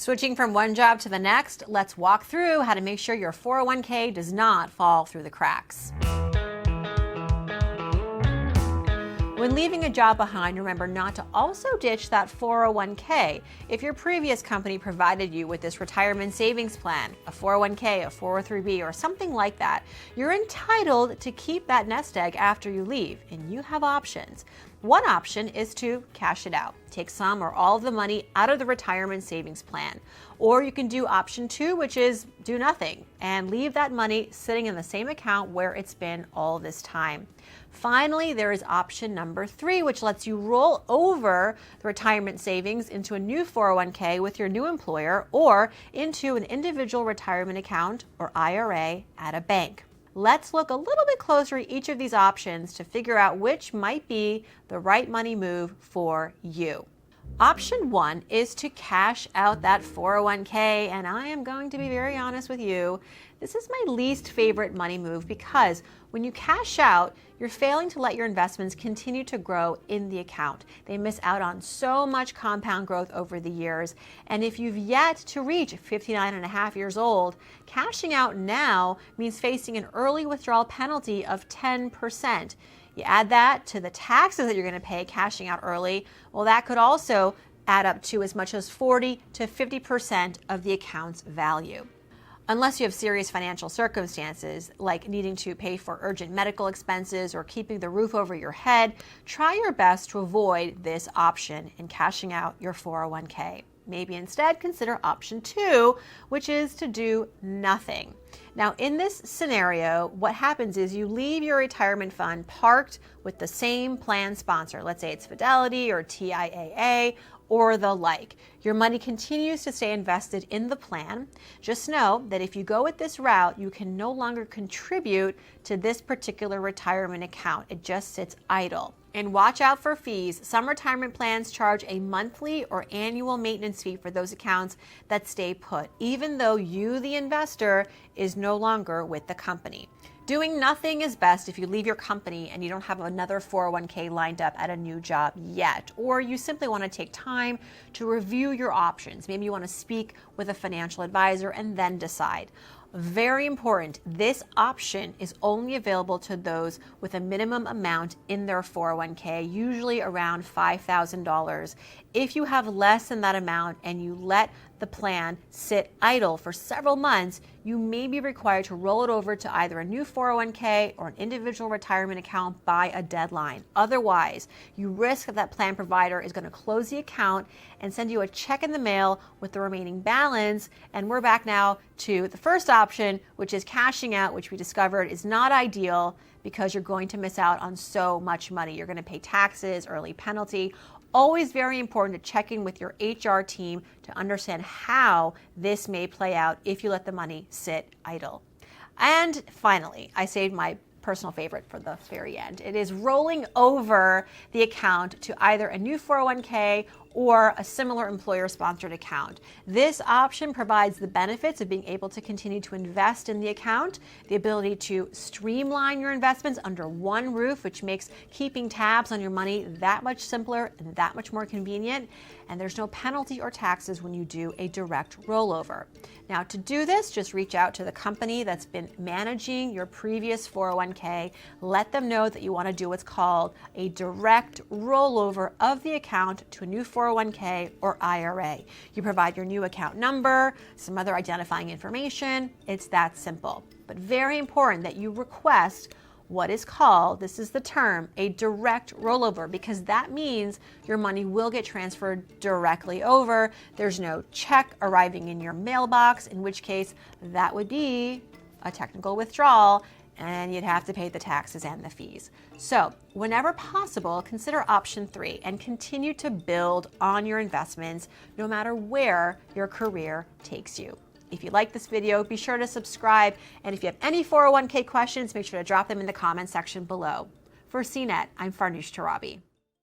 Switching from one job to the next, let's walk through how to make sure your 401k does not fall through the cracks. When leaving a job behind, remember not to also ditch that 401k. If your previous company provided you with this retirement savings plan, a 401k, a 403b, or something like that, you're entitled to keep that nest egg after you leave, and you have options. One option is to cash it out. Take some or all of the money out of the retirement savings plan. Or you can do option 2, which is do nothing and leave that money sitting in the same account where it's been all this time. Finally, there is option number 3, which lets you roll over the retirement savings into a new 401k with your new employer or into an individual retirement account or IRA at a bank. Let's look a little bit closer at each of these options to figure out which might be the right money move for you. Option 1 is to cash out that 401k, and I am going to be very honest with you. This is my least favorite money move because when you cash out, you're failing to let your investments continue to grow in the account. They miss out on so much compound growth over the years. And if you've yet to reach 59 and a half years old, cashing out now means facing an early withdrawal penalty of 10%. You add that to the taxes that you're going to pay cashing out early, well, that could also add up to as much as 40 to 50% of the account's value. Unless you have serious financial circumstances, like needing to pay for urgent medical expenses or keeping the roof over your head, try your best to avoid this option in cashing out your 401k. Maybe instead consider option 2, which is to do nothing. Now, in this scenario, what happens is you leave your retirement fund parked with the same plan sponsor. Let's say it's Fidelity or TIAA or the like. Your money continues to stay invested in the plan. Just know that if you go with this route, you can no longer contribute to this particular retirement account. It just sits idle. And watch out for fees. Some retirement plans charge a monthly or annual maintenance fee for those accounts that stay put, even though you, the investor, is no longer with the company. Doing nothing is best if you leave your company and you don't have another 401k lined up at a new job yet, or you simply want to take time to review your options. Maybe you want to speak with a financial advisor and then decide. Very important, this option is only available to those with a minimum amount in their 401k, usually around $5,000. If you have less than that amount and you let the plan sit idle for several months, you may be required to roll it over to either a new 401k or an individual retirement account by a deadline. Otherwise, you risk that plan provider is going to close the account and send you a check in the mail with the remaining balance. And we're back now to the first option, which is cashing out, which we discovered is not ideal because you're going to miss out on so much money. You're going to pay taxes, early penalty. Always very important to check in with your HR team to understand how this may play out if you let the money sit idle. And finally, I saved my personal favorite for the very end. It is rolling over the account to either a new 401k or a similar employer-sponsored account. This option provides the benefits of being able to continue to invest in the account, the ability to streamline your investments under one roof, which makes keeping tabs on your money that much simpler and that much more convenient, and there's no penalty or taxes when you do a direct rollover. Now, to do this, just reach out to the company that's been managing your previous 401k. Let them know that you want to do what's called a direct rollover of the account to a new 401k or IRA. You provide your new account number, some other identifying information. It's that simple. But very important that you request what is called, this is the term, a direct rollover, because that means your money will get transferred directly over. There's no check arriving in your mailbox, in which case that would be a technical withdrawal and you'd have to pay the taxes and the fees. So whenever possible, consider option 3 and continue to build on your investments no matter where your career takes you. If you like this video, be sure to subscribe. And if you have any 401k questions, make sure to drop them in the comment section below. For CNET, I'm Farnoosh Torabi.